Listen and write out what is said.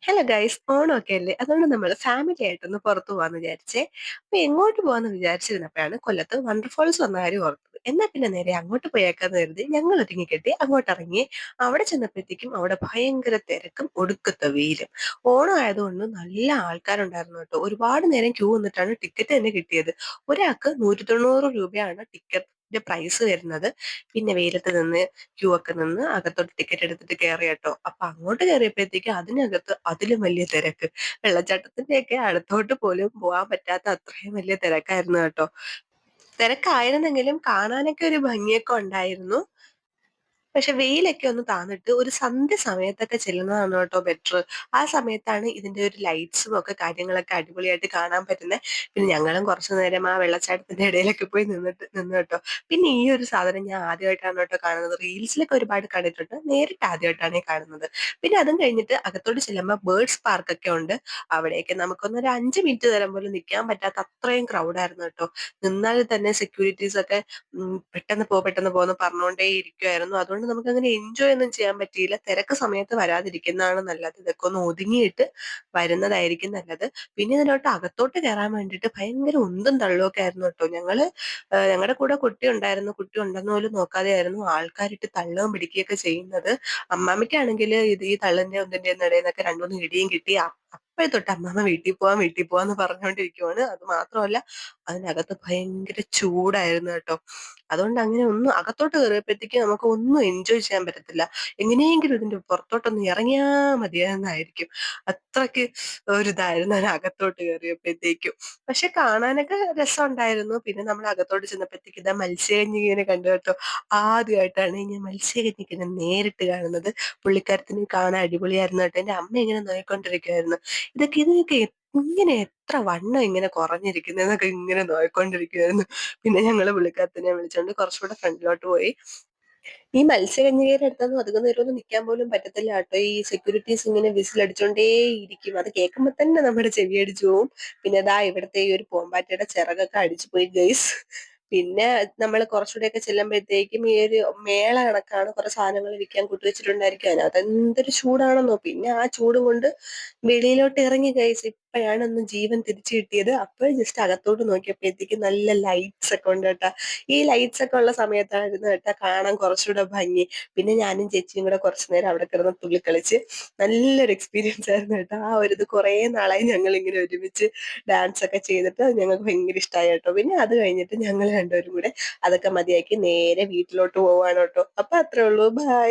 Hello guys, ഓണമൊക്കെ അല്ലേ? അതുകൊണ്ട് നമ്മൾ ഫാമിലി ആയിട്ടൊന്ന് പുറത്തു പോവാന്ന് വിചാരിച്ചേ. അപ്പൊ എങ്ങോട്ട് പോവാന്ന് വിചാരിച്ചിരുന്നപ്പോഴാണ് കൊല്ലത്ത് വണ്ടർഫോൾസ് വന്ന കാര്യം ഓർത്തത്. എന്നാ പിന്നെ നേരെ അങ്ങോട്ട് പോയേക്കാന്ന് കരുതി ഞങ്ങൾ ഒരുങ്ങിക്കെട്ടി അങ്ങോട്ട് ഇറങ്ങി. അവിടെ ചെന്നപ്പോഴത്തേക്കും അവിടെ ഭയങ്കര തിരക്കും ഒടുക്കത്തെ വെയിലും. ഓണം ആയതുകൊണ്ട് നല്ല ആൾക്കാരുണ്ടായിരുന്നു കേട്ടോ. ഒരുപാട് നേരം ക്യൂ നിന്നിട്ടാണ് ടിക്കറ്റ് തന്നെ കിട്ടിയത്. ഒരാൾക്ക് 190 രൂപയാണ് ടിക്കറ്റിന്റെ പ്രൈസ് വരുന്നത്. പിന്നെ വെയിലത്ത് നിന്ന് ക്യൂ ഒക്കെ നിന്ന് അകത്തോട്ട് ടിക്കറ്റ് എടുത്തിട്ട് കയറി കേട്ടോ. അപ്പൊ അങ്ങോട്ട് കയറിയപ്പോഴത്തേക്ക് അതിനകത്ത് അതിലും വലിയ തിരക്ക്. വെള്ളച്ചാട്ടത്തിന്റെയൊക്കെ അടുത്തോട്ട് പോലും പോകാൻ പറ്റാത്ത അത്രയും വലിയ തിരക്കായിരുന്നു കേട്ടോ. തിരക്കായിരുന്നെങ്കിലും കാണാനൊക്കെ ഒരു ഭംഗിയൊക്കെ ഉണ്ടായിരുന്നു. പക്ഷെ വെയിലൊക്കെ ഒന്ന് താന്നിട്ട് ഒരു സന്ധ്യ സമയത്തൊക്കെ ചെല്ലുന്നതാണ് കേട്ടോ ബെറ്റർ. ആ സമയത്താണ് ഇതിന്റെ ഒരു ലൈറ്റ്സും ഒക്കെ കാര്യങ്ങളൊക്കെ അടിപൊളിയായിട്ട് കാണാൻ പറ്റുന്നത്. പിന്നെ ഞങ്ങളും കുറച്ചു നേരം ആ വെള്ളച്ചാട്ടത്തിന്റെ ഇടയിലൊക്കെ പോയി നിന്ന് കേട്ടോ. പിന്നെ ഈ ഒരു സാധനം ഞാൻ ആദ്യമായിട്ടാണ് കേട്ടോ കാണുന്നത്. റീൽസിലൊക്കെ ഒരുപാട് കണ്ടിട്ടുണ്ട്, നേരിട്ട് ആദ്യമായിട്ടാണ് ഈ കാണുന്നത്. പിന്നെ അതും കഴിഞ്ഞിട്ട് അകത്തോട്ട് ചെല്ലുമ്പോൾ ബേർഡ്സ് പാർക്കൊക്കെ ഉണ്ട്. അവിടെയൊക്കെ നമുക്കൊന്നൊരു 5 മിനിറ്റ് നേരം പോലും നിൽക്കാൻ പറ്റാത്ത അത്രയും ക്രൗഡായിരുന്നു കേട്ടോ. നിന്നാൽ തന്നെ സെക്യൂരിറ്റീസ് ഒക്കെ പെട്ടെന്ന് പോകുന്നു പറഞ്ഞുകൊണ്ടേ ഇരിക്കുവായിരുന്നു. അതുകൊണ്ട് നമുക്ക് അങ്ങനെ എൻജോയ് ഒന്നും ചെയ്യാൻ പറ്റിയില്ല. തിരക്ക് സമയത്ത് വരാതിരിക്കുന്നതാണ് നല്ലത്. ഇതൊക്കെ ഒന്ന് ഒതുങ്ങിയിട്ട് വരുന്നതായിരിക്കും നല്ലത്. പിന്നെ ഇതിലോട്ട് അകത്തോട്ട് കയറാൻ വേണ്ടിയിട്ട് ഭയങ്കര ഉന്തും തള്ളും ഒക്കെ ആയിരുന്നു കേട്ടോ. ഞങ്ങളുടെ കൂടെ കുട്ടി ഉണ്ടായിരുന്നു. കുട്ടി ഉണ്ടെന്ന് പോലും നോക്കാതെയായിരുന്നു ആൾക്കാരിട്ട് തള്ളുകയും പിടിക്കുകയൊക്കെ ചെയ്യുന്നത്. അമ്മാമ്മയ്ക്കാണെങ്കിൽ ഈ തള്ളിന്റെ ഒന്നിന്റെ ഇടയിൽ നിന്നൊക്കെ രണ്ടു മൂന്ന് ഇടിയും കിട്ടി. അപ്പോഴേ തൊട്ട് അമ്മാമ്മ വീട്ടിൽ പോവാന്ന് പറഞ്ഞുകൊണ്ടിരിക്കുവാണ്. അത് മാത്രമല്ല, അതിനകത്ത് ഭയങ്കര ചൂടായിരുന്നു കേട്ടോ. അതുകൊണ്ട് അങ്ങനെ ഒന്നും അകത്തോട്ട് കയറിയപ്പോഴത്തേക്ക് നമുക്ക് ഒന്നും എൻജോയ് ചെയ്യാൻ പറ്റത്തില്ല. എങ്ങനെയെങ്കിലും ഇതിന്റെ പുറത്തോട്ടൊന്ന് ഇറങ്ങിയാ മതിയായിരുന്നായിരിക്കും. അത്രയ്ക്ക് ഒരിതായിരുന്നു അകത്തോട്ട് കയറിയപ്പോഴത്തേക്കും. പക്ഷെ കാണാനൊക്കെ രസമുണ്ടായിരുന്നു. പിന്നെ നമ്മൾ അകത്തോട്ട് ചെന്നപ്പോഴത്തേക്ക് ഇതാ മത്സ്യകന്യകനെ കണ്ടു കേട്ടോ. ആദ്യമായിട്ടാണ് ഞാൻ മത്സ്യകന്യകനെ നേരിട്ട് കാണുന്നത്. പുള്ളിക്കാരത്തിന് കാണാൻ അടിപൊളിയായിരുന്നു കേട്ടോ. എന്റെ അമ്മ ഇങ്ങനെ നോയിക്കൊണ്ടിരിക്കുവായിരുന്നു. ഇതിനൊക്കെ ഇങ്ങനെ എത്ര വണ്ണം ഇങ്ങനെ കുറഞ്ഞിരിക്കുന്നതൊക്കെ ഇങ്ങനെ നോയിക്കൊണ്ടിരിക്കുവായിരുന്നു. പിന്നെ ഞങ്ങള് പുള്ളിക്കാരത്തിനെ വിളിച്ചോണ്ട് കുറച്ചുകൂടെ ഫ്രണ്ടിലോട്ട് പോയി. ഈ മത്സ്യകന്യകയുടെ അടുത്തൊന്നും അധികം നേരം ഒന്നും നിൽക്കാൻ പോലും പറ്റത്തില്ല കേട്ടോ. ഈ സെക്യൂരിറ്റീസ് ഇങ്ങനെ വിസിലടിച്ചോണ്ടേ ഇരിക്കും. അത് കേൾക്കുമ്പോ തന്നെ നമ്മുടെ ചെവി അടിച്ചു പോവും. പിന്നെ ദാ ഇവിടുത്തെ ഈ ഒരു പൂമ്പാറ്റയുടെ ചിറകൊക്കെ അടിച്ചു പോയി ഗൈസ്. പിന്നെ നമ്മൾ കുറച്ചുകൂടെയൊക്കെ ചെല്ലുമ്പോഴത്തേക്കും ഈ ഒരു മേള കണക്കാണ് കുറെ സാധനങ്ങൾ വിൽക്കാൻ കൂട്ടി വെച്ചിട്ടുണ്ടായിരിക്കും. അതിനകത്ത് എന്തൊരു ചൂടാണെന്നോ. പിന്നെ ആ ചൂട് കൊണ്ട് വെളിയിലോട്ട് ഇറങ്ങി ഗൈസ്. ഇപ്പോഴാണ് ഒന്ന് ജീവൻ തിരിച്ചു കിട്ടിയത്. അപ്പോൾ ജസ്റ്റ് അകത്തോട്ട് നോക്കിയപ്പോഴത്തേക്ക് നല്ല ലൈറ്റ്സ് ഒക്കെ ഉണ്ട് കേട്ടാ. ഈ ലൈറ്റ്സ് ഒക്കെ ഉള്ള സമയത്തായിരുന്നു കേട്ടാ കാണാൻ കുറച്ചുകൂടെ ഭംഗി. പിന്നെ ഞാനും ചേച്ചിയും കൂടെ കുറച്ചു നേരം അവിടെ കിടന്ന് തുള്ളിക്കളിച്ച് നല്ലൊരു എക്സ്പീരിയൻസ് ആയിരുന്നു കേട്ടോ. ആ ഒരു ഇത് കുറേ നാളായി ഞങ്ങൾ ഇങ്ങനെ ഒരുമിച്ച് ഡാൻസ് ഒക്കെ ചെയ്തിട്ട്. അത് ഞങ്ങൾക്ക് ഭയങ്കര ഇഷ്ടമായി കേട്ടോ. പിന്നെ അത് കഴിഞ്ഞിട്ട് ഞങ്ങൾ രണ്ടുപേരും കൂടെ അതൊക്കെ മതിയാക്കി നേരെ വീട്ടിലോട്ട് പോവാണ് കേട്ടോ. അപ്പൊ അത്രേ ഉള്ളൂ, ബൈ.